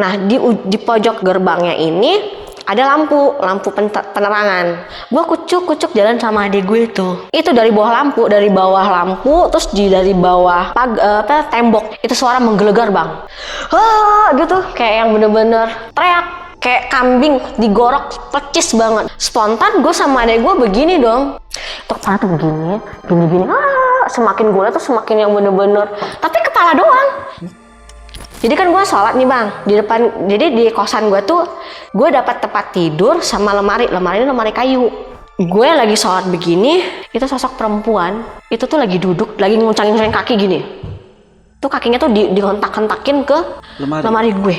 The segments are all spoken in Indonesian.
Nah di pojok gerbangnya ini ada lampu penerangan. Gue kucuk jalan sama adik gue itu dari bawah lampu, terus dari bawah tembok itu suara menggelegar bang, gitu kayak yang bener-bener teriak kayak kambing digorok pecis banget. Spontan gue sama adik gue begini dong, tuh kepala tuh begini, semakin gue liat tuh semakin yang bener-bener, tapi kepala doang. Jadi kan gue sholat nih bang di depan, jadi di kosan gue tuh gue dapat tempat tidur sama lemari ini lemari kayu. Gue lagi sholat begini, itu sosok perempuan itu tuh lagi duduk, lagi nguncangin kaki gini, tuh kakinya tuh dihentak-hentakin ke lemari gue.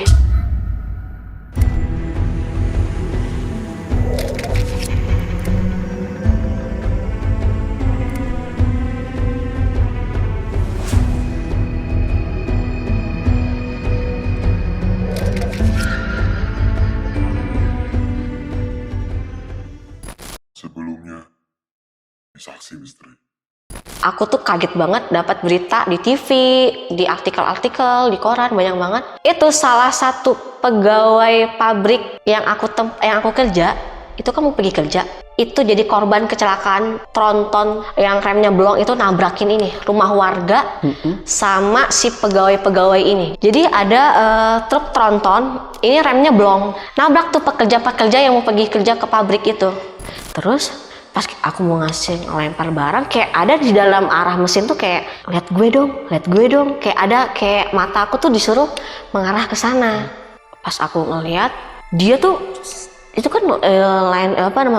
Sebelumnya, saksi misteri. Aku tuh kaget banget dapat berita di TV, di artikel-artikel, di koran banyak banget. Itu salah satu pegawai pabrik yang aku kerja, itu kan mau pergi kerja. Itu jadi korban kecelakaan tronton yang remnya blong itu nabrakin ini rumah warga sama si pegawai ini. Jadi ada truk tronton, ini remnya blong, nabrak tuh pekerja yang mau pergi kerja ke pabrik itu. Terus pas aku mau ngelempar barang, kayak ada di dalam arah mesin tuh kayak lihat gue dong, kayak mata aku tuh disuruh mengarah ke sana. Pas aku ngeliat, dia tuh itu kan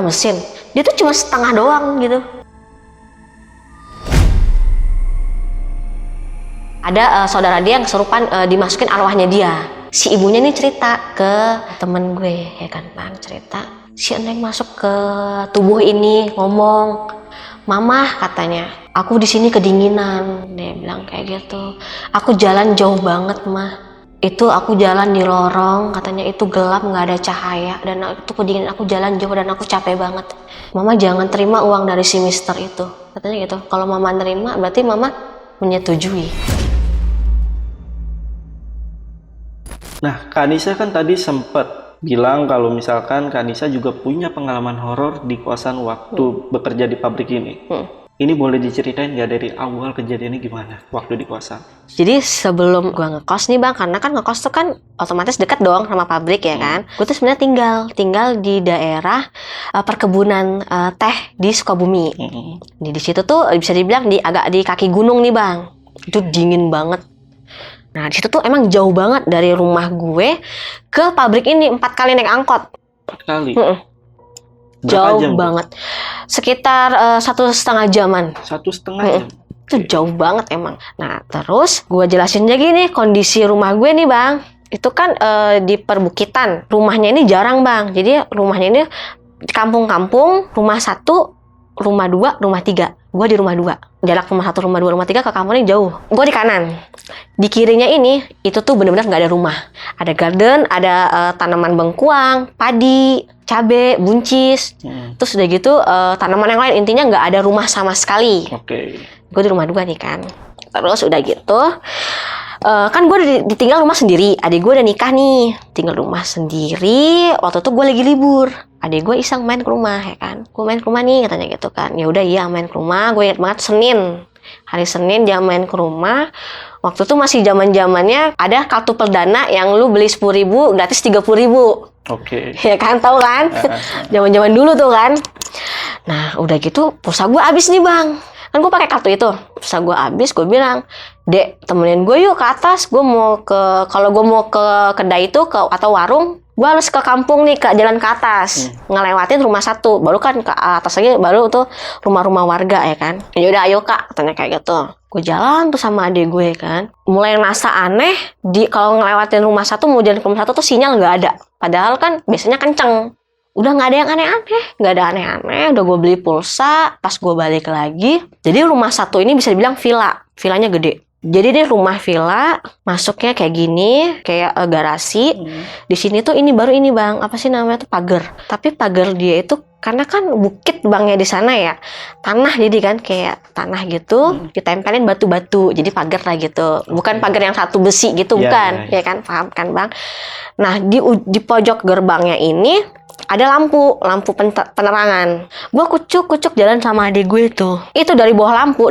mesin, dia tuh cuma setengah doang gitu. Ada saudara dia yang kesurupan, dimasukin arwahnya dia. Si ibunya nih cerita ke temen gue, ya kan bang, cerita si Neng masuk ke tubuh ini, ngomong, "Mama," katanya, "aku di sini kedinginan." Dia bilang kayak gitu. "Aku jalan jauh banget, mah. Itu aku jalan di lorong," katanya, "itu gelap, nggak ada cahaya, dan itu kedinginan, aku jalan jauh dan aku capek banget. Mama jangan terima uang dari si mister itu," katanya gitu. "Kalau mama nerima, berarti mama menyetujui." Nah, Kak Anissa kan tadi sempat bilang kalau misalkan Kak Anissa juga punya pengalaman horor di kosan waktu bekerja di pabrik ini. Ini boleh diceritain nggak dari awal kejadiannya gimana waktu di kosan? Jadi sebelum gua ngekos nih bang, karena kan ngekos tuh kan otomatis deket dong sama pabrik ya kan. Gue tuh sebenarnya tinggal di daerah perkebunan teh di Sukabumi. Di situ tuh bisa dibilang agak di kaki gunung nih bang. Itu dingin banget. Nah di situ tuh emang jauh banget dari rumah gue ke pabrik ini, 4 kali naik angkot. 4 kali? Jauh jam, banget. Sekitar 1,5 jaman. 1,5 jam? Itu jauh banget emang. Nah terus gue jelasin aja gini kondisi rumah gue nih bang. Itu kan di perbukitan. Rumahnya ini jarang bang. Jadi rumahnya ini kampung-kampung, rumah 1, rumah 2, rumah 3. Gue di rumah 2. Jarak rumah 1, rumah 2, rumah 3 ke kampungnya jauh. Gue di kanan. Di kirinya ini, itu tuh bener-bener gak ada rumah. Ada garden, ada tanaman bengkuang, padi, cabe, buncis. Terus udah gitu tanaman yang lain. Intinya gak ada rumah sama sekali. Gue di rumah 2 nih kan. Terus udah gitu, kan gue ditinggal rumah sendiri. Adik gue udah nikah nih, tinggal rumah sendiri. Waktu itu gue lagi libur. Adik gue iseng main ke rumah ya kan. Gue main ke rumah nih katanya gitu kan. Ya udah iya main ke rumah. Gue ingat banget Senin. Hari Senin dia main ke rumah. Waktu itu masih zaman-zamannya ada kartu perdana yang lu beli 10.000 gratis 30.000. Ya kan, tahu kan? Zaman-zaman dulu tuh kan. Nah, udah gitu pulsa gue habis nih, Bang. Kan gue pakai kartu itu. Pulsa gue habis, gue bilang, "Dek, temenin gue yuk ke atas. Kalau gue mau ke kedai itu atau warung, gue harus ke kampung nih, ke jalan ke atas, ngelewatin rumah 1, baru kan ke atas lagi baru tuh rumah-rumah warga ya kan." "Ya udah ayo Kak," katanya kayak gitu. Gue jalan tuh sama adik gue kan, mulai ngerasa aneh kalau ngelewatin rumah 1 mau jalan ke rumah 1 tuh sinyal nggak ada, padahal kan biasanya kenceng. Udah nggak ada yang aneh-aneh, nggak ada aneh-aneh. Udah gue beli pulsa, pas gue balik lagi, jadi rumah 1 ini bisa dibilang villanya gede. Jadi ini rumah villa, masuknya kayak gini, kayak garasi. Di sini tuh ini baru ini bang, apa sih namanya tuh pagar. Tapi pagar dia itu karena kan bukit bangnya di sana ya, tanah jadi kan kayak tanah gitu, ditempelin batu-batu, jadi pagar lah gitu. Bukan pagar yang satu besi gitu, bukan, ya kan, paham kan bang? Nah di pojok gerbangnya ini ada lampu penerangan. Gue kucuk jalan sama adik gue itu dari bawah lampu,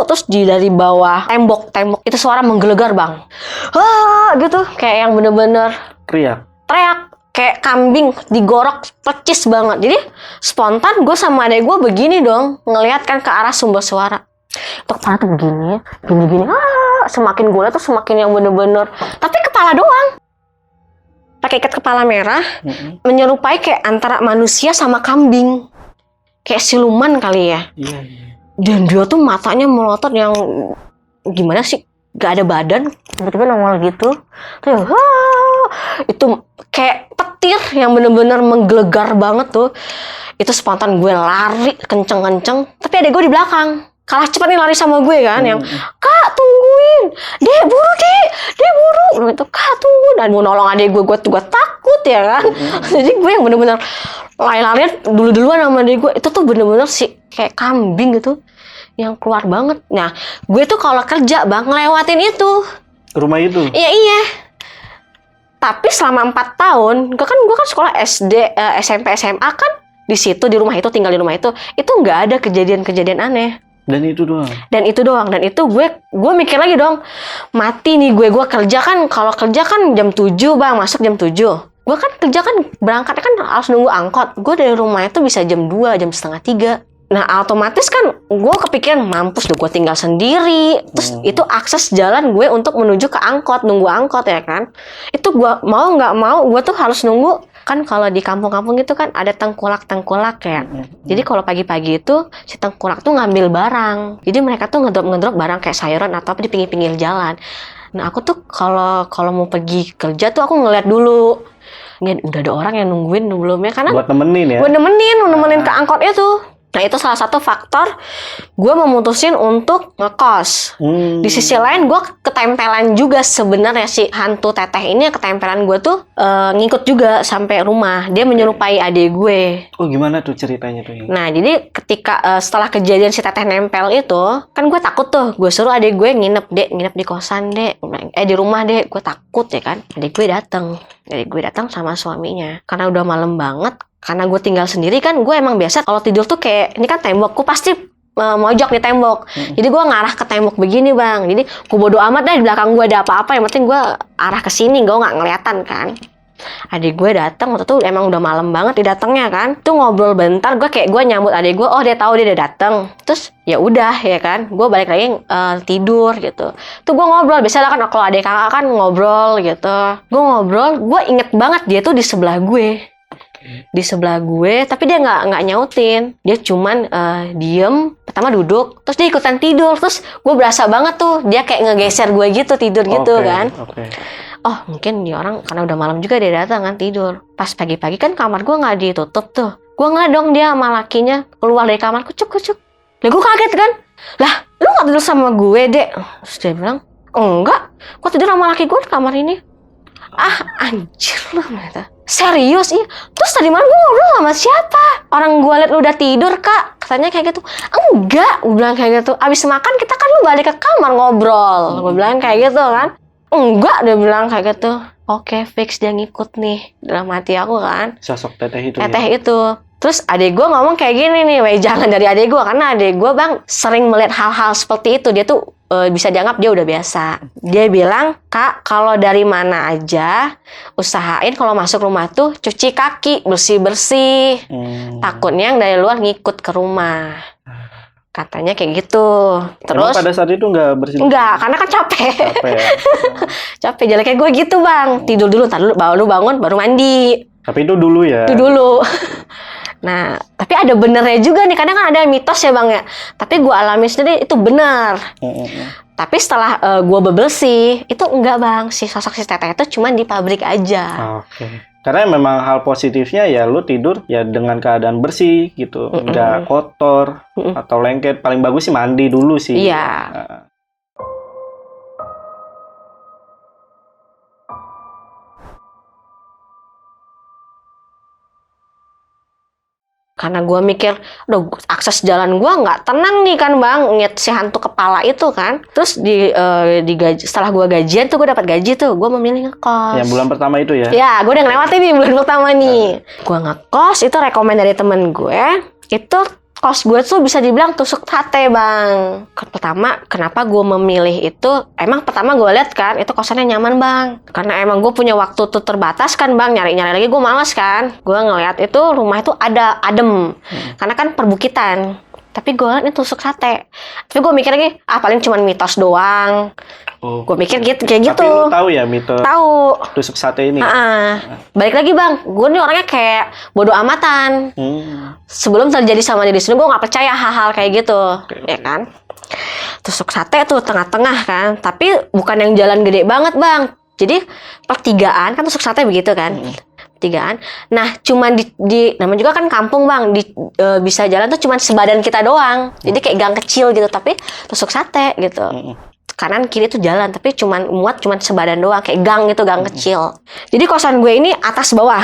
terus dari bawah tembok itu suara menggelegar bang, gitu kayak yang bener-bener teriak kayak kambing digorok pecis banget. Jadi spontan gue sama adik gue begini dong, ngeliat kan ke arah sumber suara. Itu kepala tuh begini, semakin gue liat tuh semakin yang bener-bener, tapi kepala doang. Pakai ikat kepala merah, menyerupai kayak antara manusia sama kambing, kayak siluman kali ya. Dan dia tuh matanya melotot yang gimana sih, gak ada badan, tiba-tiba nongol gitu. Tuh, itu kayak petir yang bener-bener menggelegar banget tuh. Itu spontan gue lari kenceng-kenceng, tapi ada gue di belakang. Kalah cepat nih lari sama gue kan, yang kak tungguin, dek buru, itu kak tunggu, dan mau nolong adik gue takut ya kan. Jadi gue yang bener-bener lari-larian duluan sama adik gue, itu tuh bener-bener sih kayak kambing gitu, yang keluar banget. Nah gue tuh kalau kerja bang ngelewatin itu rumah itu. Iya. Tapi selama 4 tahun, gue kan sekolah SD, SMP, SMA kan di situ, di rumah itu, tinggal di rumah itu nggak ada kejadian-kejadian aneh. Dan itu doang. Dan itu gue mikir lagi dong, mati nih gue kerja kan, kalau kerja kan jam 7 bang, masuk jam 7. Gue kan kerja kan berangkatnya kan harus nunggu angkot. Gue dari rumah itu bisa jam 2, jam setengah 3. Nah otomatis kan gue kepikiran mampus deh gue tinggal sendiri. Terus itu akses jalan gue untuk menuju ke angkot, nunggu angkot ya kan. Itu gue mau nggak mau gue tuh harus nunggu. Kan kalau di kampung-kampung itu kan ada tengkulak ya. Jadi kalau pagi-pagi itu si tengkulak tuh ngambil barang. Jadi mereka tuh ngedrop barang kayak sayuran atau apa di pinggir-pinggir jalan. Nah aku tuh kalau mau pergi kerja tuh aku ngeliat dulu. Ini udah ada orang yang nungguin belumnya, karena buat nemenin ya. Buat nemenin ke angkot itu. Nah itu salah satu faktor gue memutusin untuk ngekos. Di sisi lain gue ketempelan juga sebenarnya si hantu teteh ini, ketempelan gue tuh ngikut juga sampai rumah. Dia menyerupai adik gue. Oh gimana tuh ceritanya tuh? Nah jadi ketika setelah kejadian si teteh nempel itu, kan gue takut tuh. Gue suruh adik gue nginep di kosan dek, di rumah dek. Gue takut ya kan. Adik gue datang sama suaminya. Karena udah malam banget. Karena gue tinggal sendiri kan, gue emang biasa kalau tidur tuh kayak, ini kan tembok, gue pasti mojok di tembok. Jadi gue ngarah ke tembok begini bang. Jadi gue bodo amat deh di belakang gue ada apa-apa, yang penting gue arah ke sini, gue nggak ngeliatan kan. Adik gue datang waktu itu emang udah malam banget dia datangnya kan. Tuh ngobrol bentar, gue nyambut adik gue, oh dia tahu dia udah datang. Terus ya udah ya kan, gue balik lagi tidur gitu. Tuh gue ngobrol, biasa kan kalau adik kakak kan ngobrol gitu. Gue inget banget dia tuh di sebelah gue. Tapi dia nggak nyautin, dia cuman diem, pertama duduk, terus dia ikutan tidur, terus gue berasa banget tuh dia kayak ngegeser gue gitu tidur gitu kan. Oh mungkin dia orang karena udah malam juga dia datang kan tidur. Pas pagi-pagi kan kamar gue nggak ditutup tuh, gue ngeliat dong dia sama lakinya keluar dari kamar kucuk. Lah gue kaget kan, lah lu nggak tidur sama gue dek? Terus dia bilang enggak, gue tidur sama laki gue di kamar ini. Anjir lu gitu. Serius iya? Terus tadi malam gue ngobrol sama siapa? Orang gue liat lu udah tidur kak, katanya kayak gitu. Enggak, gue bilang kayak gitu. Abis makan kita kan lu balik ke kamar ngobrol. Gue bilang kayak gitu kan. Enggak, dia bilang kayak gitu. Oke, fix dia ngikut nih dalam hati aku kan. Sosok teteh itu. Terus adik gue ngomong kayak gini nih, jangan dari adik gue, karena adik gue bang sering melihat hal-hal seperti itu. Dia tuh bisa dianggap dia udah biasa. Dia bilang, kak kalau dari mana aja usahain kalau masuk rumah tuh cuci kaki, bersih-bersih. Takutnya yang dari luar ngikut ke rumah. Katanya kayak gitu. Terus emang pada saat itu nggak bersih? Nggak, karena kan capek ya? Capek jalan kayak gue gitu bang. Tidur dulu, baru bangun, baru mandi. Tapi itu dulu ya? Itu dulu. Nah, tapi ada benernya juga nih. Kadang kan ada mitos ya bang ya. Tapi gue alami sendiri itu benar. Tapi setelah gue bebersih, itu enggak bang. Si sosok si teteh itu cuma di pabrik aja. Karena memang hal positifnya ya lu tidur ya dengan keadaan bersih gitu. Nggak kotor atau lengket. Paling bagus sih mandi dulu sih. Iya. Karena gue mikir, aduh akses jalan gue nggak tenang nih kan bang, ngeliat si hantu kepala itu kan. Terus setelah gue gajian tuh, gue dapat gaji tuh, gue memilih ngekos. Yang bulan pertama itu ya? Ya, gue udah ngelewatin nih bulan pertama nih. Gue ngekos, itu rekomen dari temen gue. Itu kos gue tuh bisa dibilang tusuk sate bang. Pertama, kenapa gue memilih itu? Emang pertama gue lihat kan, itu kosannya nyaman bang. Karena emang gue punya waktu tuh terbatas kan bang, nyari-nyari lagi gue malas kan. Gue ngeliat itu rumah itu ada adem, karena kan perbukitan. Tapi gue liat ini tusuk sate. Tapi gue mikir lagi, paling cuma mitos doang. Gue mikir gitu, kayak gitu. Tapi lu tahu ya mitos Tahu. tusuk sate ini? Balik lagi bang, gue nih orangnya kayak bodo amatan. Sebelum terjadi sama diri sendiri, gue nggak percaya hal-hal kayak gitu, ya kan? Tusuk sate tuh tengah-tengah kan, tapi bukan yang jalan gede banget bang. Jadi pertigaan kan tusuk sate begitu kan? Pertigaan. Nah, cuman di namanya juga kan kampung bang, bisa jalan tuh cuman sebadan kita doang. Jadi kayak gang kecil gitu, tapi tusuk sate gitu. Kanan kiri tuh jalan, tapi cuman sebadan doang, kayak gang gitu, gang kecil. Jadi kosan gue ini atas bawah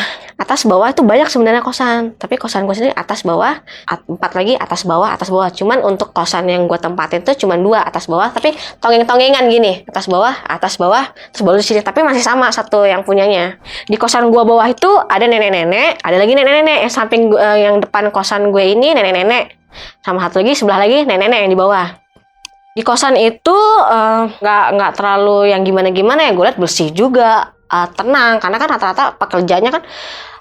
itu banyak sebenarnya kosan, tapi kosan gue sendiri atas bawah, 4 lagi atas bawah. Cuman untuk kosan yang gue tempatin tuh cuman 2 atas bawah, tapi tongeng-tongengan gini, atas bawah, terus baru di sini, tapi masih sama satu yang punyanya. Di kosan gue bawah itu ada nenek-nenek, ada lagi nenek-nenek yang samping yang depan kosan gue ini nenek-nenek, sama satu lagi sebelah lagi nenek-nenek yang di bawah. Di kosan itu nggak terlalu yang gimana-gimana ya, gue liat bersih juga, tenang, karena kan rata-rata pekerjaannya kan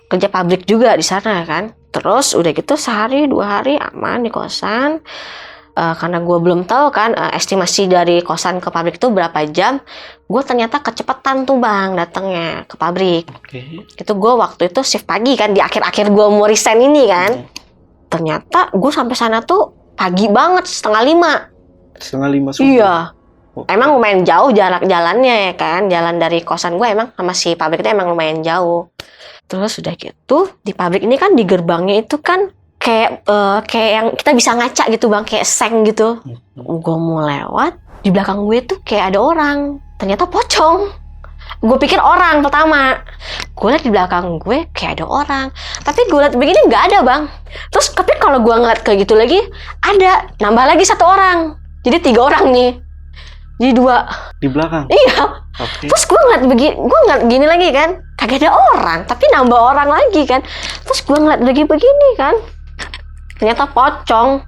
kerja pabrik juga di sana kan. Terus udah gitu sehari 2 hari aman di kosan, karena gue belum tahu kan estimasi dari kosan ke pabrik itu berapa jam. Gue ternyata kecepatan tuh bang datangnya ke pabrik. Itu gue waktu itu shift pagi kan, di akhir-akhir gue mau resign ini kan. Ternyata gue sampai sana tuh pagi banget, 4:30. 4:30 subuh? Iya. Emang lumayan jauh jarak jalannya ya kan. Jalan dari kosan gue emang sama si pabrik itu emang lumayan jauh. Terus udah gitu, di pabrik ini kan di gerbangnya itu kan kayak yang kita bisa ngaca gitu bang, kayak seng gitu. Gue mau lewat, di belakang gue tuh kayak ada orang. Ternyata pocong. Gue pikir orang pertama. Gue liat di belakang gue kayak ada orang. Tapi gue liat begini nggak ada bang. Terus tapi kalau gue ngeliat kayak gitu lagi, ada. Nambah lagi 1 orang. Jadi 3 orang nih. Jadi 2 di belakang? Iya. Terus gue ngeliat gini lagi kan, kagak ada orang, tapi nambah orang lagi kan. Terus gue ngeliat lagi begini kan, ternyata pocong.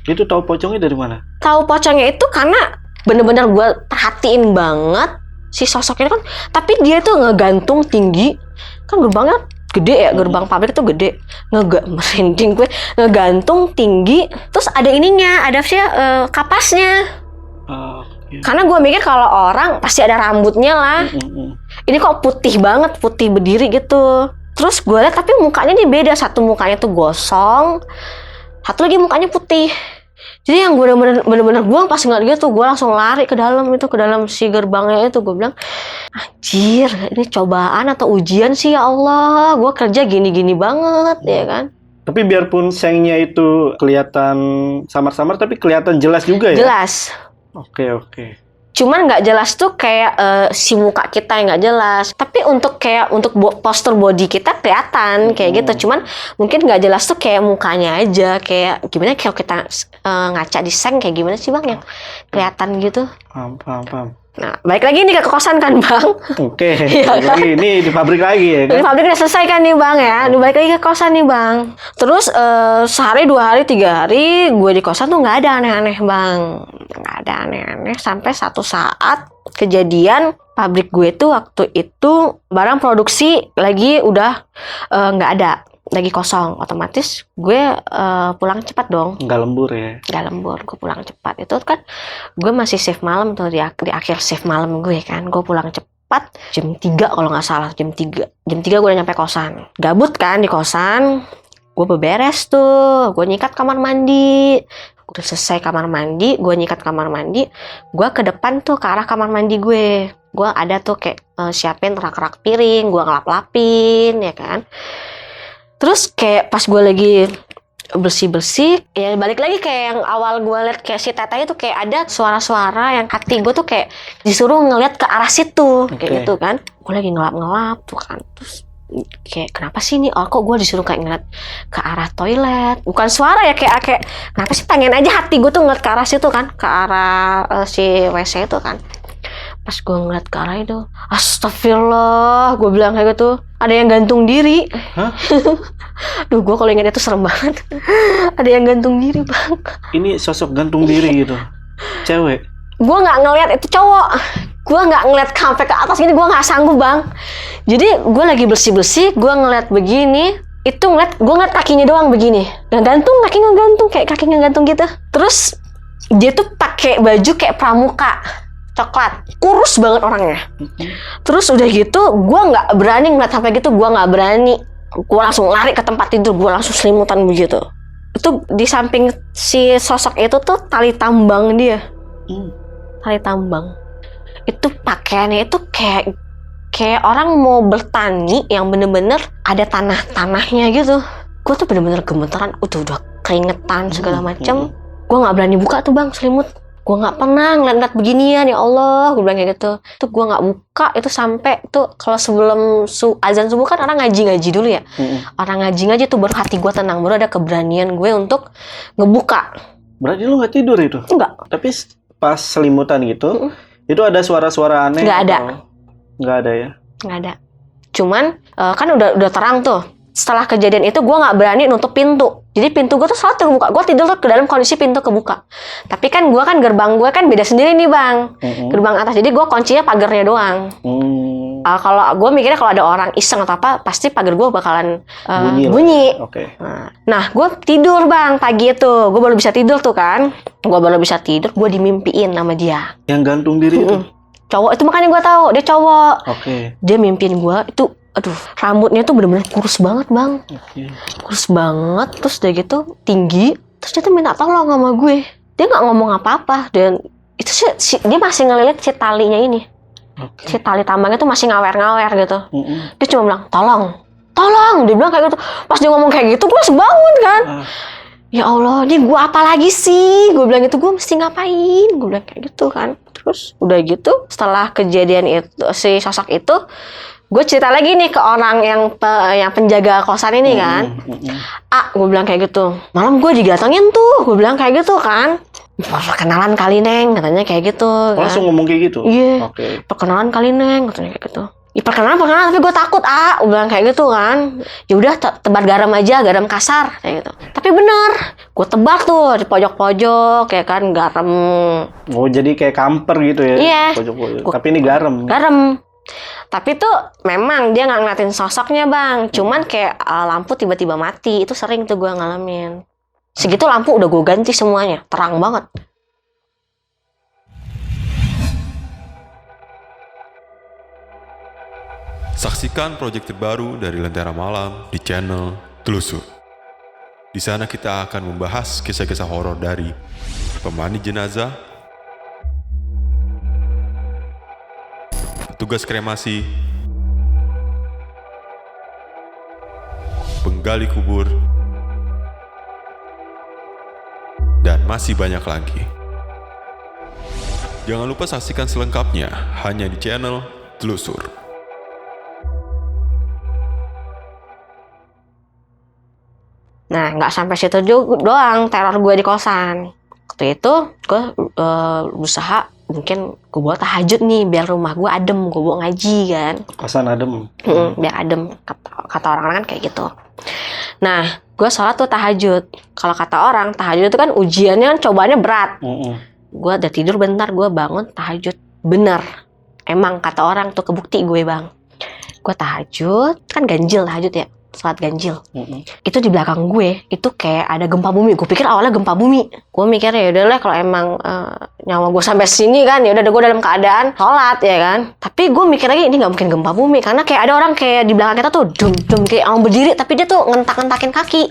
Itu tahu pocongnya dari mana? Tahu pocongnya itu karena bener-bener gue perhatiin banget si sosoknya kan. Tapi dia tuh ngegantung tinggi. Kan gerbangnya gede ya, gerbang pabrik tuh gede. Merinding gue, ngegantung tinggi. Terus ada ininya, ada sih kapasnya. Karena gue mikir kalau orang pasti ada rambutnya lah. Ini kok putih banget, putih berdiri gitu. Terus gue lihat tapi mukanya ini beda. Satu mukanya tuh gosong, satu lagi mukanya putih. Jadi yang gue bener-bener gue pas ngeliat dia tuh, gue langsung lari ke dalam si gerbangnya itu. Gue bilang, anjir, ini cobaan atau ujian sih ya Allah. Gue kerja gini-gini banget ya kan. Tapi biarpun sengnya itu kelihatan samar-samar, tapi kelihatan jelas juga ya? Jelas. Oke. Cuman nggak jelas tuh kayak si muka kita yang nggak jelas. Tapi untuk postur body kita kelihatan kayak gitu. Cuman mungkin nggak jelas tuh kayak mukanya aja. Kayak gimana kalau kita ngaca di seng kayak gimana sih bang yang kelihatan gitu. Paham. Nah, balik lagi nih ke kosan kan bang. Oke. Iya kan? Ini di pabrik lagi ya kan? Di pabrik udah selesai kan nih bang ya. Balik lagi ke kosan nih bang. Terus sehari 2 hari 3 hari gue di kosan tuh nggak ada aneh-aneh bang. Nggak ada aneh-aneh sampai satu saat kejadian pabrik gue tuh waktu itu barang produksi lagi udah nggak ada, lagi kosong. Otomatis gue pulang cepat dong. Nggak lembur ya? Nggak lembur, gue pulang cepat. Itu kan gue masih shift malam tuh, di akhir shift malam gue kan. Gue pulang cepat jam 3 kalau nggak salah, jam 3 gue udah nyampe kosan. Gabut kan di kosan, gue beberes tuh, gue nyikat kamar mandi. Udah selesai kamar mandi, gue nyikat kamar mandi, gue ke depan tuh ke arah kamar mandi gue. Gue ada tuh kayak siapin rak-rak piring, gue ngelap-lapin ya kan. Terus kayak pas gue lagi bersih-bersih, ya balik lagi kayak yang awal gue liat kayak si teteh itu kayak ada suara-suara yang hati gue tuh kayak disuruh ngeliat ke arah situ, kayak gitu kan. Gue lagi ngelap-ngelap tuh kan, terus kayak kenapa sih nih, oh kok gue disuruh kayak ngeliat ke arah toilet, bukan suara ya, kayak kenapa sih, pengen aja hati gue tuh ngeliat ke arah situ kan, ke arah si WC itu kan. Pas gue ngeliat ke arah itu, astagfirullah, gue bilang kayak gitu, ada yang gantung diri. Hah? Duh, gue kalau ingat itu serem banget. Ada yang gantung diri, Bang. Ini sosok gantung diri gitu, cewek? Gue nggak ngeliat itu cowok, gue nggak ngeliat sampai ke atas gini, gue nggak sanggup, Bang. Jadi gue lagi bersih, gue ngeliat begini, itu gue ngeliat kakinya doang begini, nggak gantung, kakinya gantung, kayak kakinya gantung gitu. Terus dia tuh pakai baju kayak pramuka coklat, kurus banget orangnya. Terus udah gitu, gue nggak berani ngeliat sampai gitu, gue nggak berani, gue langsung lari ke tempat tidur, gue langsung selimutan begitu. Itu di samping si sosok itu tuh tali tambang dia. Tali tambang itu pakaiannya itu kayak orang mau bertani yang bener-bener ada tanahnya gitu. Gue tuh bener-bener gemeteran, udah keringetan segala macam. Gue nggak berani buka tuh, Bang, selimut. Gue nggak pernah ngeliat beginian, ya Allah, gue bilang kayak gitu. Tuh gue nggak buka itu sampai tuh kalau sebelum azan subuh kan orang ngaji dulu ya. Orang ngaji tuh baru hati gue tenang, baru ada keberanian gue untuk ngebuka. Berarti lu nggak tidur itu? Enggak. Tapi pas selimutan gitu, itu ada suara-suara aneh? Nggak ada. Nggak ada ya? Nggak ada. Cuman kan udah terang tuh. Setelah kejadian itu gue nggak berani nutup pintu. Jadi pintu gue tuh selalu terbuka. Gue tidur tuh ke dalam kondisi pintu kebuka. Tapi kan gerbang gue kan beda sendiri nih, Bang. Gerbang atas. Jadi gue kuncinya pagarnya doang. Kalau gue mikirnya kalau ada orang iseng atau apa, pasti pagar gue bakalan bunyi. Okay. Nah, gue tidur, Bang, pagi itu. Gue baru bisa tidur tuh kan. Gue baru bisa tidur, gue dimimpiin sama dia. Yang gantung diri itu? Cowok itu, makanya gue tahu dia cowok. Oke. Dia mimpiin gue itu, aduh, rambutnya tuh bener-bener kurus banget, Bang. Kurus banget, terus udah gitu tinggi. Terus dia tuh minta tolong sama gue. Dia nggak ngomong apa-apa, dan itu sih dia masih ngelilit si talinya ini. Si tali tambangnya tuh masih ngawer-ngawer gitu. Dia cuma bilang tolong, dia bilang kayak gitu. Pas dia ngomong kayak gitu, gue langsung bangun kan. Ya Allah, ini gue apa lagi sih? Gue bilang gitu, gue mesti ngapain? Gue bilang kayak gitu kan. Terus udah gitu, setelah kejadian itu, si sosok itu, gue cerita lagi nih ke orang yang penjaga kosan ini kan. Gue bilang kayak gitu, malam gue didatengin tuh, gue bilang kayak gitu kan. Perkenalan kali, Neng, katanya kayak gitu kan. Langsung ngomong kayak gitu? Iya, perkenalan kali, Neng, katanya kayak gitu. Ya perkenalan, tapi gue takut, gue bilang kayak gitu kan. Ya udah, tebar garam aja, garam kasar kayak gitu. Tapi bener, gue tebar tuh di pojok-pojok ya kan, garam. Oh, jadi kayak kamper gitu ya? Iya. Pojok-pojok. Tapi ini garam. Tapi tuh memang dia nggak ngeliatin sosoknya, Bang. Cuman kayak lampu tiba-tiba mati. Itu sering tuh gue ngalamin. Segitu lampu udah gue ganti semuanya, terang banget. Saksikan proyek terbaru dari Lentera Malam di channel Telusur. Di sana kita akan membahas kisah-kisah horor dari pemandi jenazah, petugas kremasi, penggali kubur, dan masih banyak lagi. Jangan lupa saksikan selengkapnya hanya di channel Telusur. Nah, nggak sampai situ juga doang teror gue di kosan. Waktu itu gue berusaha, mungkin gue bawa tahajud nih biar rumah gue adem, gue bawa ngaji kan. Kosan adem. Biar adem, kata orang-orang kan kayak gitu. Nah, gue sholat tuh tahajud. Kalau kata orang, tahajud itu kan ujiannya kan cobaannya berat. Gue udah tidur bentar, gue bangun tahajud. Bener, emang kata orang tuh kebukti gue, Bang. Gue tahajud, kan ganjil tahajud ya, sholat ganjil. Itu di belakang gue, itu kayak ada gempa bumi. Gue pikir awalnya gempa bumi. Gue mikirnya ya udahlah, kalau emang nyawa gue sampai sini kan, ya udah gue dalam keadaan sholat ya kan. Tapi gue mikir lagi, ini nggak mungkin gempa bumi, karena kayak ada orang kayak di belakang kita tuh dum kayak orang berdiri, tapi dia tuh ngentak-ngentakin kaki.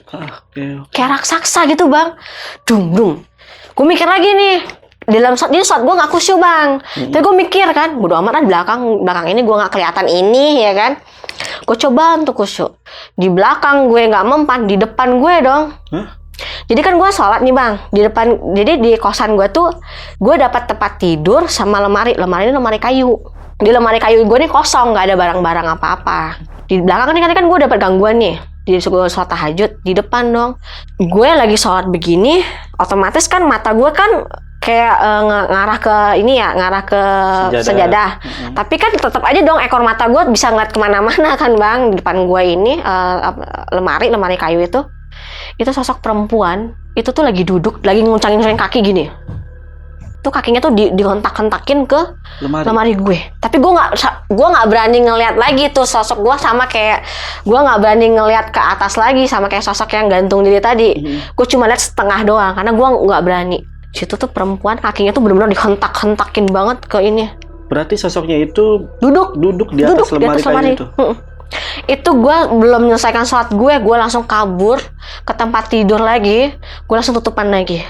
Kayak raksasa gitu, Bang. Dum. Gue mikir lagi nih, dalam saat gue nggak khusyuk, Bang. Tapi gue mikir kan, bodo amat kan, belakang ini gue nggak kelihatan ini ya kan. Gue coba untuk khusyuk. Di belakang gue nggak mempan, di depan gue dong. Jadi kan gue sholat nih, Bang, di depan. Jadi di kosan gue tuh, gue dapat tempat tidur sama lemari. Lemari ini lemari kayu. Di lemari kayu gue nih kosong, nggak ada barang-barang apa-apa. Di belakang kan gue dapat gangguan nih. Di sholat tahajud di depan dong. Gue lagi sholat begini, otomatis kan mata gue kan kayak ngarah ke ini ya, ngarah ke sejadah. Tapi kan tetap aja dong ekor mata gue bisa ngeliat kemana-mana kan bang. Di depan gue ini lemari kayu itu sosok perempuan itu tuh lagi duduk, lagi nguncang-nguncang kaki gini. Tuh kakinya tuh dihentak-hentakin ke lemari gue. Tapi gue nggak berani ngelihat lagi tuh sosok gue, sama kayak gue nggak berani ngelihat ke atas lagi sama kayak sosok yang gantung diri tadi. Gue cuma lihat setengah doang karena gue nggak berani. Situ tuh perempuan kakinya tuh benar-benar dihentak-hentakin banget ke ini. Berarti sosoknya itu duduk di atas lemari kayu itu. Itu gue belum menyelesaikan sholat gue langsung kabur ke tempat tidur lagi. Gue langsung tutupan lagi.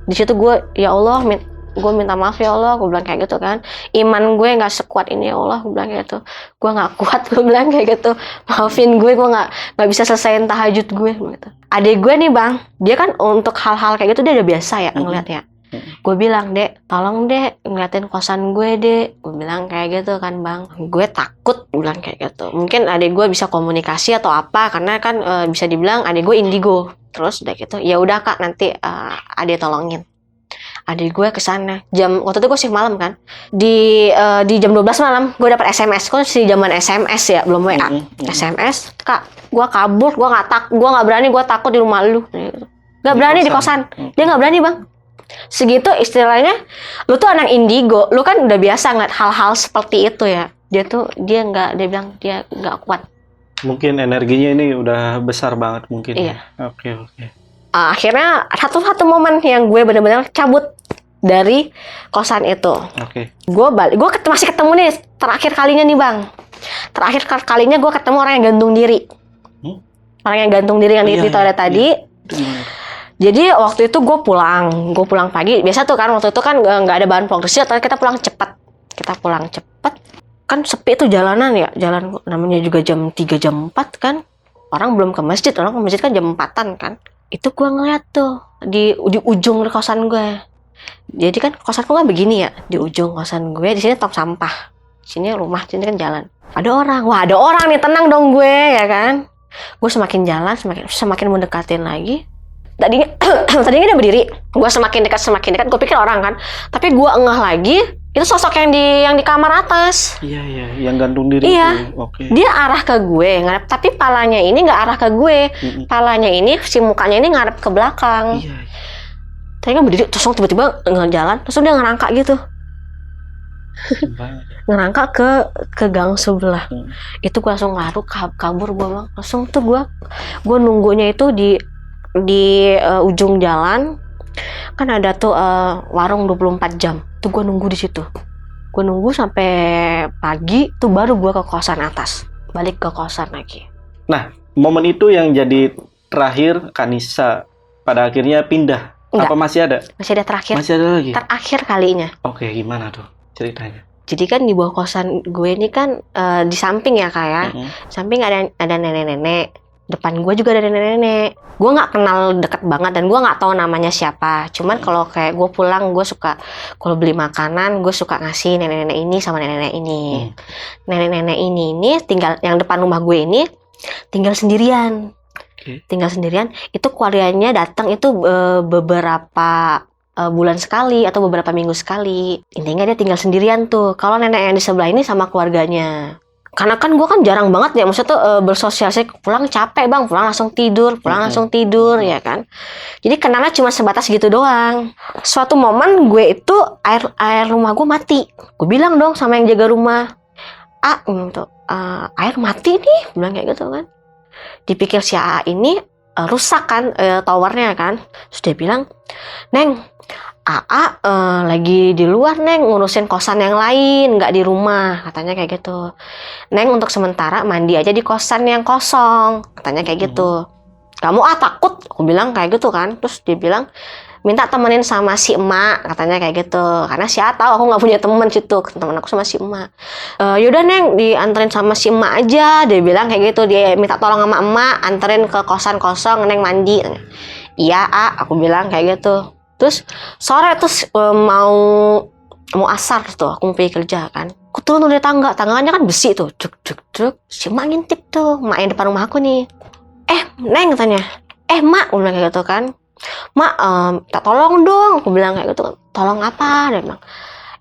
Di situ gue, ya Allah, gue minta maaf ya Allah, gue bilang kayak gitu kan. Iman gue nggak sekuat ini ya Allah, gue bilang kayak gitu. Gue nggak kuat, gue bilang kayak gitu. Maafin gue nggak bisa selesaiin tahajud gue gitu. Adik gue nih bang, dia kan untuk hal-hal kayak gitu dia udah biasa ya ngeliat ya. Gue bilang, Dek, tolong Dek ngeliatin kosan gue Dek. Gue bilang kayak gitu kan bang. Gue takut, gue bilang kayak gitu. Mungkin adik gue bisa komunikasi atau apa, karena kan bisa dibilang adik gue indigo. Terus udah gitu, ya udah kak nanti adik tolongin. Adik gue kesana waktu itu gue shift malam kan, di jam 12 malam gue dapat SMS. Kok si zaman SMS ya, belum WA. SMS, kak gue kabur, gue nggak berani, gue takut di rumah lu. Nggak berani di kosan. Dia nggak berani bang. Segitu istilahnya, lu tuh anak indigo, lu kan udah biasa ngeliat hal-hal seperti itu ya. Dia bilang dia nggak kuat. Mungkin energinya ini udah besar banget mungkin. Iya. Oke. Akhirnya satu momen yang gue benar-benar cabut dari kosan itu. Oke. Gue masih ketemu nih terakhir kalinya nih bang. Terakhir kalinya gue ketemu orang yang gantung diri. Orang yang gantung diri yang di toilet tadi. Jadi waktu itu gue pulang pagi. Biasa tuh kan waktu itu kan nggak ada bahan pokok tapi kita pulang cepat. Kan sepi tuh jalanan ya. Jalan namanya juga jam 3 jam 4 kan. Orang belum ke masjid. Orang ke masjid kan jam 4-an kan. Itu gue ngeliat tuh di ujung kosan gue. Jadi kan kosanku kan begini ya. Di ujung kosan gue di sini tong sampah. Sini rumah, sini kan jalan. Ada orang. Wah ada orang nih, tenang dong gue ya kan. Gue semakin jalan semakin mendekatin lagi. Tadinya udah berdiri. Gue semakin dekat. Gue pikir orang kan. Tapi gue engah lagi. Itu sosok yang di kamar atas. Iya, yang gantung diri. Iya. Oke. Dia arah ke gue, ngarep. Tapi palanya ini nggak arah ke gue. Palanya ini, si mukanya ini ngarep ke belakang. Iya. Tadi kan berdiri, terus tiba-tiba ngejalan, terus dia ngerangka gitu. Ngerangka ke gang sebelah. Itu gue langsung lari kabur gue bang. Langsung tuh gue nunggunya itu di ujung jalan. Kan ada tuh warung 24 jam. Tuh gue nunggu di situ. Gue nunggu sampai pagi. Tuh baru gue ke kosan atas. Balik ke kosan lagi. Nah, momen itu yang jadi terakhir Kanisa pada akhirnya pindah. Enggak. Apa masih ada? Masih ada terakhir. Masih ada lagi? Terakhir kalinya. Oke, gimana tuh ceritanya? Jadi kan di bawah kosan gue ini kan di samping ya kak ya. Samping ada nenek-nenek. Depan gue juga ada nenek-nenek. Gue nggak kenal deket banget dan gue nggak tahu namanya siapa. Cuman kalau kayak gue pulang, gue suka kalau beli makanan, gue suka ngasih nenek-nenek ini sama nenek-nenek ini. Nenek-nenek ini tinggal yang depan rumah gue ini tinggal sendirian. Tinggal sendirian. Itu keluarganya datang itu beberapa bulan sekali atau beberapa minggu sekali. Intinya dia tinggal sendirian tuh. Kalau nenek yang di sebelah ini sama keluarganya. Karena kan gue kan jarang banget ya, maksudnya tuh bersosialisasi. Pulang capek bang, pulang langsung tidur ya kan. Jadi kenalnya cuma sebatas gitu doang. Suatu momen gue itu air rumah gue mati. Gue bilang dong sama yang jaga rumah, air mati nih, bilang kayak gitu kan. Dipikir si AA ini rusak kan towernya kan. Terus dia bilang, Neng, AA lagi di luar Neng, ngurusin kosan yang lain, nggak di rumah, katanya kayak gitu. Neng untuk sementara mandi aja di kosan yang kosong, katanya kayak gitu. Kamu takut? Aku bilang kayak gitu kan. Terus dia bilang minta temenin sama si emak, katanya kayak gitu. Karena si A tahu aku nggak punya temen situ, temen aku sama si emak. Yaudah Neng, dianterin sama si emak aja, dia bilang kayak gitu. Dia minta tolong sama emak, anterin ke kosan kosong, Neng mandi. Iya aku bilang kayak gitu. Terus sore terus mau asar tuh, aku mau pergi kerja kan. Aku turun dari tangganya kan besi tuh, duk. Si emak ngintip. tuh mak yang depan rumah aku nih. Neng katanya. Mak, aku bilang kayak gitu kan. Mak, minta tolong dong, aku bilang kayak gitu. Tolong apa? Dia bilang,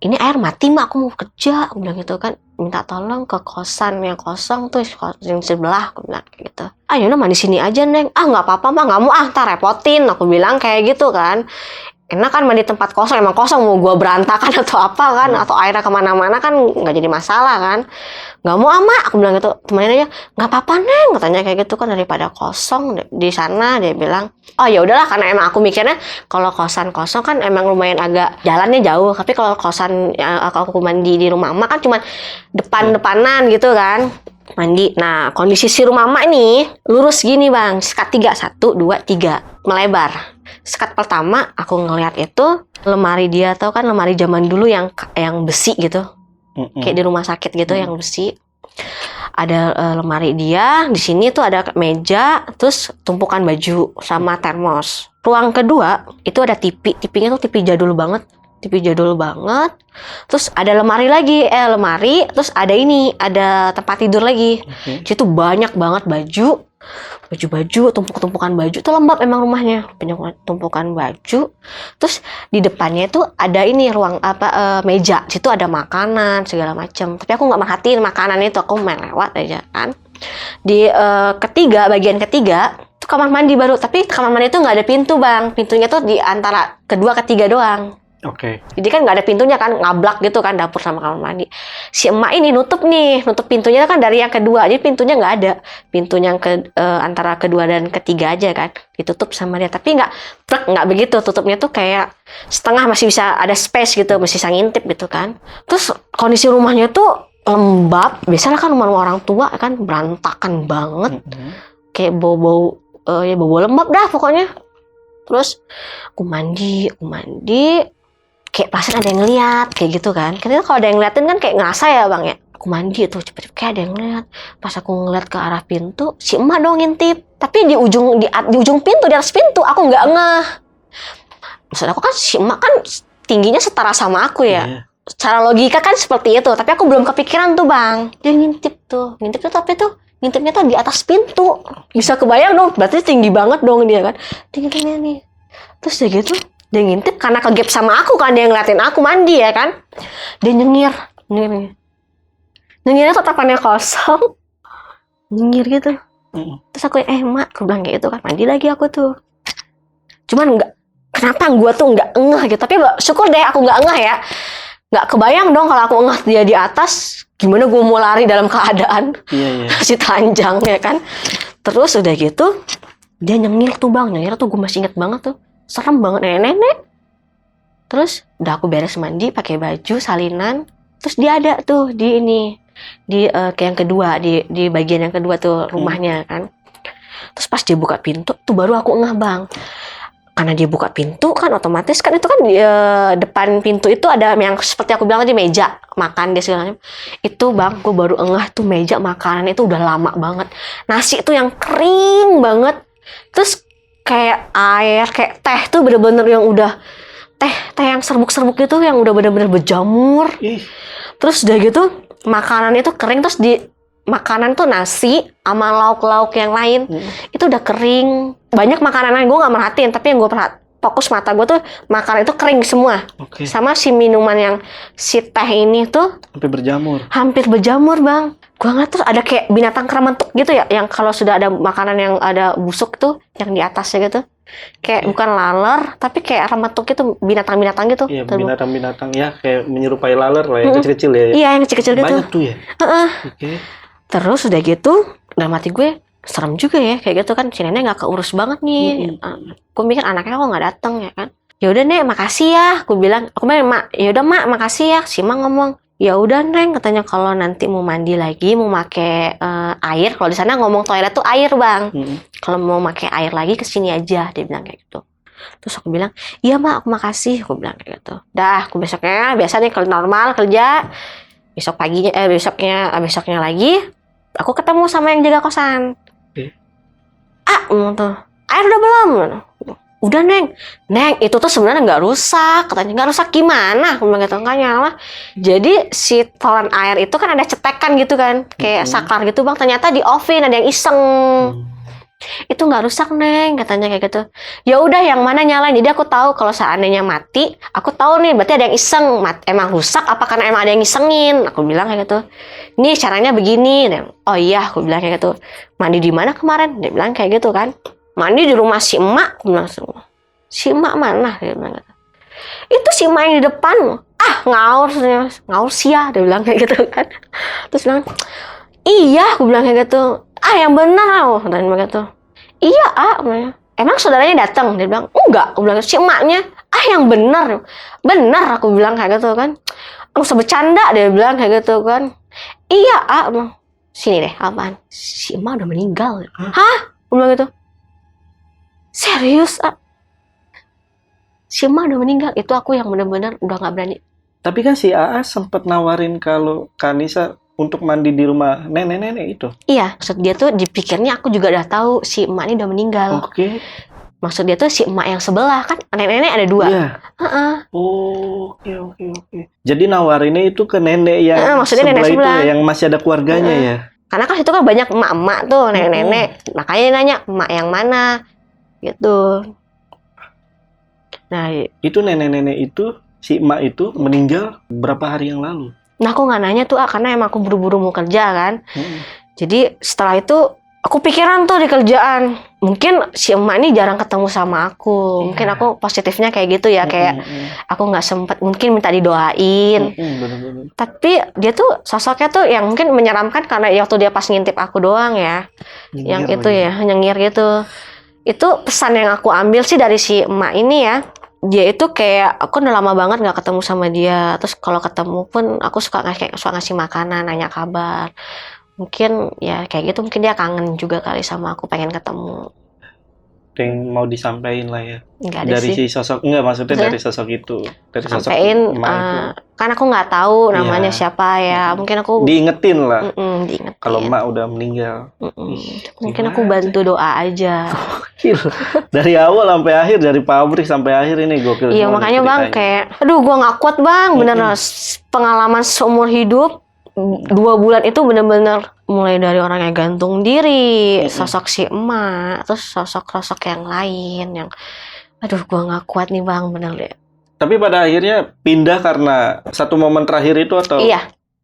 ini air mati mak, aku mau kerja, aku bilang gitu kan. Minta tolong ke kosan yang kosong tuh, yang sebelah, aku bilang kayak gitu. Ayo udah mandi sini aja Neng. Nggak apa-apa mak, nggak mau ntar repotin, aku bilang kayak gitu kan. Enak kan mandi tempat kosong, emang kosong, mau gue berantakan atau apa kan, atau airnya kemana-mana kan nggak jadi masalah kan. Nggak mau mak, aku bilang gitu. Temenin aja, nggak apa-apa Neng, katanya kayak gitu kan, daripada kosong di sana. Dia bilang, oh ya udahlah, karena emang aku mikirnya kalau kosan kosong kan emang lumayan agak jalannya jauh, tapi kalau kosan aku mandi di rumah emak kan cuma depan-depanan gitu kan, mandi. Nah, kondisi si rumah emak nih lurus gini bang, sekat 3, 1, 2, 3 melebar. Sekat pertama aku ngeliat itu lemari dia, tau kan lemari zaman dulu yang besi gitu, kayak di rumah sakit gitu, yang besi. Ada lemari dia, di sini tuh ada meja, terus tumpukan baju sama termos. Ruang kedua itu ada TV-nya tuh TV jadul banget. Terus ada lemari lagi, terus ada tempat tidur lagi. Situ banyak banget baju, tumpukan baju. Itu lembab emang rumahnya, banyak tumpukan baju. Terus di depannya itu ada ruang meja. Situ ada makanan segala macam. Tapi aku nggak merhatiin makanan itu, aku main lewat aja kan. Di bagian ketiga itu kamar mandi baru, tapi kamar mandi itu nggak ada pintu bang. Pintunya tuh di antara kedua ketiga doang. Oke. Jadi kan nggak ada pintunya kan, ngablak gitu kan dapur sama kamar mandi. Si emak ini nutup pintunya kan dari yang kedua, jadi pintunya nggak ada. Pintunya yang antara kedua dan ketiga aja kan, ditutup sama dia. Tapi nggak begitu, tutupnya tuh kayak setengah, masih bisa ada space gitu, masih bisa ngintip gitu kan. Terus kondisi rumahnya tuh lembab. Biasanya kan rumah orang tua kan berantakan banget, kayak bau lembab dah pokoknya. Terus aku mandi, kayak perasaan ada yang ngeliat kayak gitu kan. Karena kalau ada yang ngeliatin kan kayak ngerasa ya bang ya. Aku mandi tuh cepet-cepet kayak ada yang ngeliat. Pas aku ngeliat ke arah pintu, si emak dong ngintip. Tapi di ujung pintu, di atas pintu aku nggak ngeh. Maksud aku kan si emak kan tingginya setara sama aku ya. Secara logika kan seperti itu. Tapi aku belum kepikiran tuh bang. Dia ngintip tuh tapi tuh ngintipnya tuh di atas pintu. Bisa kebayang dong, berarti tinggi banget dong dia kan. Tingginya nih. Terus dia gitu, dia ngintip karena kegap sama aku kan, dia ngeliatin aku mandi ya kan. Dia nyengirnya tatapannya kosong, nyengir gitu. Terus aku mak, aku bilang kayak gitu kan, mandi lagi aku tuh. Cuman kenapa gue tuh nggak ngeh gitu. Tapi syukur deh aku nggak ngeh ya. Nggak kebayang dong kalau aku ngeh dia di atas, gimana gue mau lari dalam keadaan masih telanjang ya kan. Terus udah gitu dia nyengir tuh bang, gue masih inget banget tuh, serem banget, nenek. Terus udah aku beres mandi, pakai baju salinan, terus dia ada tuh di ke yang kedua, di bagian yang kedua tuh rumahnya kan. Terus pas dia buka pintu tuh baru aku ngeh bang. Karena dia buka pintu kan otomatis kan itu kan di depan pintu itu ada yang seperti aku bilang tadi, meja makan dia segala macam. Itu bang, gue baru ngeh tuh meja makanan itu udah lama banget. Nasi tuh yang kering banget. Terus kayak air, kayak teh tuh bener-bener yang udah teh yang serbuk-serbuk gitu, yang udah bener-bener berjamur. Terus udah gitu makanan itu kering, terus di makanan tuh nasi sama lauk-lauk yang lain itu udah kering. Banyak makanan lain gue nggak merhatiin, tapi yang gue fokus mata gue tuh makanan itu kering semua. Sama si minuman yang si teh ini tuh hampir berjamur bang. Gue ngeliat terus ada kayak binatang keramentuk gitu ya, yang kalau sudah ada makanan yang ada busuk tuh yang di atasnya gitu, kayak bukan laler tapi kayak remetuk gitu, binatang-binatang gitu. Iya, binatang-binatang ya, kayak menyerupai laler lah, yang kecil-kecil ya. Iya, yang kecil-kecil gitu. Banyak tuh ya. Terus udah gitu dalam hati gue, serem juga ya kayak gitu kan, si nenek nggak keurus banget nih. Gue mikir anaknya kok nggak datang ya kan. Ya udah nek, makasih ya, aku bilang. Aku bilang, mak, ya udah mak, makasih ya. Si mak ngomong, ya udah neng, katanya kalau nanti mau mandi lagi, mau pakai air, kalau di sana ngomong toilet tuh air bang. Kalau mau pakai air lagi kesini aja, dia bilang kayak gitu. Terus aku bilang, iya mak, aku makasih, aku bilang kayak gitu. Dah, aku besoknya biasa nih kalau normal kerja, besoknya lagi, aku ketemu sama yang jaga kosan. Tuh, air udah belum? Udah Neng itu tuh sebenarnya nggak rusak. Katanya nggak rusak gimana? Aku bilang gitu, nggak nyala. Jadi si toren air itu kan ada cetekan gitu kan, kayak saklar gitu bang. Ternyata di oven ada yang iseng. Itu nggak rusak Neng, katanya kayak gitu. Ya udah yang mana nyalain. Jadi aku tahu kalau seandainya mati, aku tahu nih berarti ada yang iseng. Emang rusak apa karena emang ada yang ngisengin? Aku bilang kayak gitu. Nih caranya begini. Oh iya, aku bilang kayak gitu. Mandi di mana kemarin? Dia bilang kayak gitu kan. Mandi di rumah si emak. Aku bilang, si emak mana? Dia bilang gitu. Itu si emak yang di depan. Ngaur sia. Dia bilang kayak gitu kan. Terus bilang, iya, aku bilang kayak gitu. Yang benar, dan dia bilang gitu. Iya, emang saudaranya datang? Dia bilang, enggak. Aku bilang, si emaknya. Yang benar. Benar, aku bilang kayak gitu kan. Nggak usah bercanda, dia bilang kayak gitu kan. Iya, sini deh, apaan? Si emak udah meninggal. Hah? Aku bilang gitu. Serius, si emak udah meninggal. Itu aku yang benar-benar udah nggak berani. Tapi kan si AA sempat nawarin kalau Kanisa untuk mandi di rumah nenek-nenek itu. Iya, maksud dia tuh dipikirnya aku juga udah tahu si emak ini udah meninggal. Oke. Maksud dia tuh si emak yang sebelah kan, nenek-nenek ada 2. Iya. Oke. Jadi nawarinnya itu ke nenek yang maksudnya nenek sebelah. itu yang masih ada keluarganya ya. Karena kan situ kan banyak emak-emak tuh, nenek-nenek. Makanya dia nanya emak yang mana, gitu. Nah, itu nenek-nenek itu, si emak itu meninggal berapa hari yang lalu? Nah aku nggak nanya tuh karena emang aku buru-buru mau kerja kan. Jadi setelah itu aku pikiran tuh di kerjaan. Mungkin si emak ini jarang ketemu sama aku. Mungkin aku positifnya kayak gitu ya. Kayak aku nggak sempet mungkin minta didoain. Bener-bener. Tapi dia tuh sosoknya tuh yang mungkin menyeramkan karena waktu dia pas ngintip aku doang ya. Yang itu ya, nyengir gitu. Itu pesan yang aku ambil sih dari si emak ini ya. Dia itu kayak aku udah lama banget nggak ketemu sama dia. Terus kalau ketemu pun aku suka ngasih makanan, nanya kabar. Mungkin ya kayak gitu, mungkin dia kangen juga kali sama aku, pengen ketemu. Yang mau disampaikan lah ya. Enggak ada dari sih. si sosok, enggak maksudnya dari sosok itu, dari sosok Sampein, emak itu. kan aku nggak tahu namanya siapa ya. Mungkin aku diingetin lah. Diingetin. Kalau emak udah meninggal. Mungkin aku bantu doa aja. Dari awal sampai akhir, dari pabrik sampai akhir ini gokil. Iya makanya bang kayak, aduh gua nggak kuat bang, bener pengalaman seumur hidup 2 bulan itu bener-bener mulai dari orang yang gantung diri, sosok si emak, terus sosok-sosok yang lain yang, aduh gua nggak kuat nih bang, bener deh. Tapi pada akhirnya pindah karena satu momen terakhir itu atau?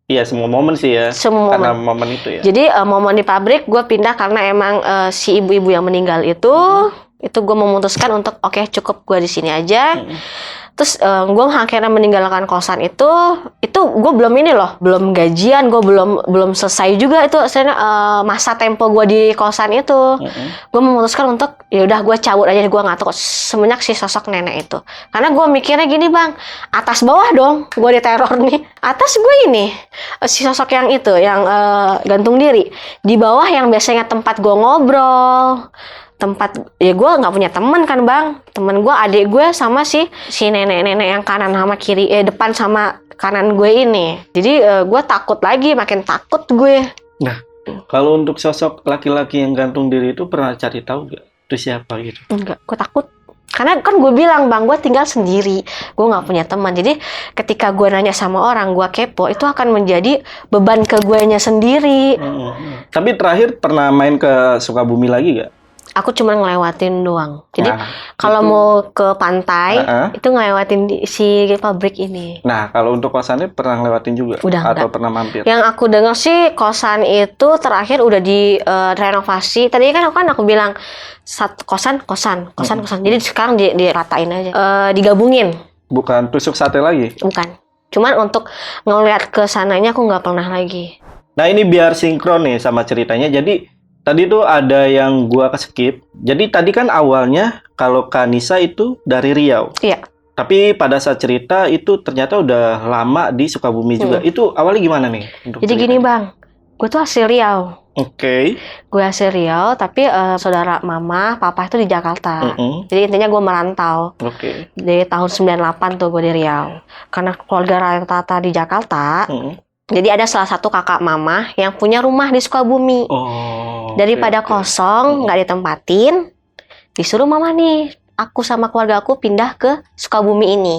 Iya semua momen sih ya. Semua karena momen itu ya. Jadi momen di pabrik gue pindah karena emang si ibu-ibu yang meninggal itu gue memutuskan untuk oke, cukup gue di sini aja. Terus gue akhirnya meninggalkan kosan itu gue belum gajian, gue belum selesai juga itu masa tempo gue di kosan itu. Gue memutuskan untuk ya udah gue cabut aja, gue nggak tahu semenjak si sosok nenek itu. Karena gue mikirnya gini bang, atas bawah dong gue diteror nih. Atas gue ini si sosok yang itu yang gantung diri, di bawah yang biasanya tempat gue ngobrol, tempat ya gue nggak punya teman kan bang, temen gue adik gue sama si nenek-nenek yang kanan sama kiri depan sama kanan gue ini. Jadi gue takut lagi, makin takut gue. Nah kalau untuk sosok laki-laki yang gantung diri itu pernah cari tahu gak itu siapa gitu? Enggak, gue takut karena kan gue bilang bang, gue tinggal sendiri, gue nggak punya teman. Jadi ketika gue nanya sama orang, gue kepo, itu akan menjadi beban ke guenya sendiri. Tapi terakhir pernah main ke Sukabumi lagi gak? Aku cuma ngelewatin doang. Jadi kalau mau ke pantai itu ngelewatin si pabrik ini. Nah kalau untuk kosannya pernah ngelewatin juga? Udah atau pernah mampir? Yang aku dengar sih kosan itu terakhir udah direnovasi. Tadi kan aku bilang satu kosan. Jadi sekarang diratain aja, digabungin. Bukan tusuk sate lagi? Bukan. Cuman untuk ngeliat ke sananya aku nggak pernah lagi. Nah ini biar sinkron nih sama ceritanya. Jadi tadi tuh ada yang gua skip. Jadi tadi kan awalnya kalau Kanisa itu dari Riau. Iya. Tapi pada saat cerita itu ternyata udah lama di Sukabumi juga. Itu awalnya gimana nih? Jadi gini bang, gue tuh asli Riau. Oke. Gue asli Riau, tapi saudara mama, papa itu di Jakarta. Jadi intinya gue merantau. Oke. Dari tahun 98 tuh gue di Riau. Karena keluarga rata-rata di Jakarta. Jadi ada salah satu kakak mama yang punya rumah di Sukabumi. Daripada kosong, nggak ditempatin, disuruh mama nih aku sama keluarga aku pindah ke Sukabumi ini.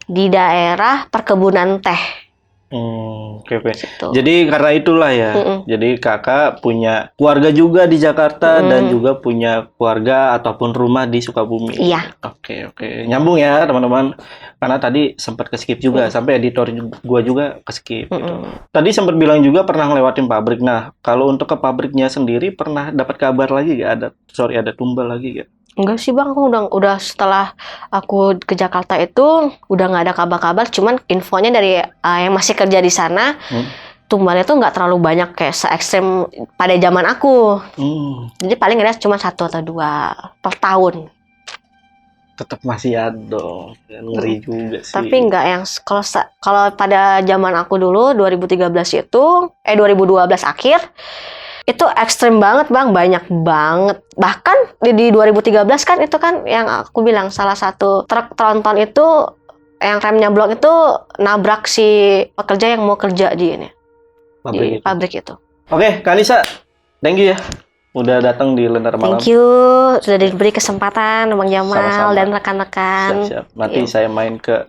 Di daerah perkebunan teh. Oke. Gitu. Jadi karena itulah ya. Jadi kakak punya keluarga juga di Jakarta dan juga punya keluarga ataupun rumah di Sukabumi. Iya. Oke. Nyambung ya teman-teman. Karena tadi sempat ke-skip juga sampai editor gua juga ke-skip gitu. Tadi sempat bilang juga pernah ngelewatin pabrik. Nah, kalau untuk ke pabriknya sendiri pernah dapat kabar lagi gak? Ada tumbal lagi gak? Enggak sih bang, aku udah setelah aku ke Jakarta itu udah nggak ada kabar-kabar. Cuman infonya dari yang masih kerja di sana, tumbalnya tuh nggak terlalu banyak kayak se-ekstrem pada zaman aku. Jadi paling ada cuma 1 atau 2 per tahun. Tetap masih ada, ngeri juga sih. Tapi nggak yang kalau pada zaman aku dulu 2013 itu 2012 akhir. Itu ekstrem banget bang, banyak banget. Bahkan di 2013 kan itu kan yang aku bilang salah satu truk tronton itu yang remnya blok itu nabrak si pekerja yang mau kerja di pabrik itu. Oke, Kak Anissa, thank you ya udah datang di Lentera Malam. Thank you sudah diberi kesempatan Bang Jamal. Sama-sama. Dan rekan-rekan. Siap. Nanti saya main ke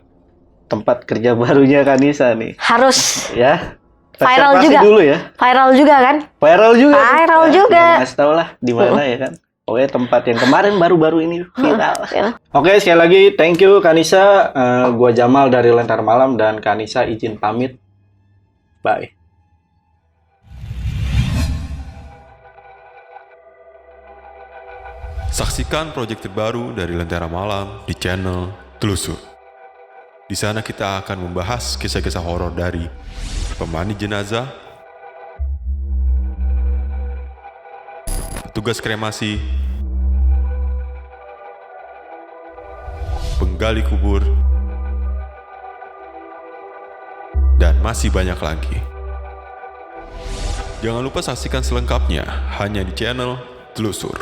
tempat kerja barunya Kak Anissa nih. Harus. Ya. Viral juga. Dulu ya. Viral juga kan? Viral juga. Nggak tahu lah di mana ya kan. Pokoknya tempat yang kemarin baru-baru ini viral. Oke, sekali lagi thank you Kak Anissa. Gua Jamal dari Lentera Malam dan Kak Anissa izin pamit. Bye. Saksikan proyek terbaru dari Lentera Malam di channel Telusur. Di sana kita akan membahas kisah-kisah horor dari pemandi jenazah, petugas kremasi, penggali kubur, dan masih banyak lagi. Jangan lupa saksikan selengkapnya hanya di channel Telusur.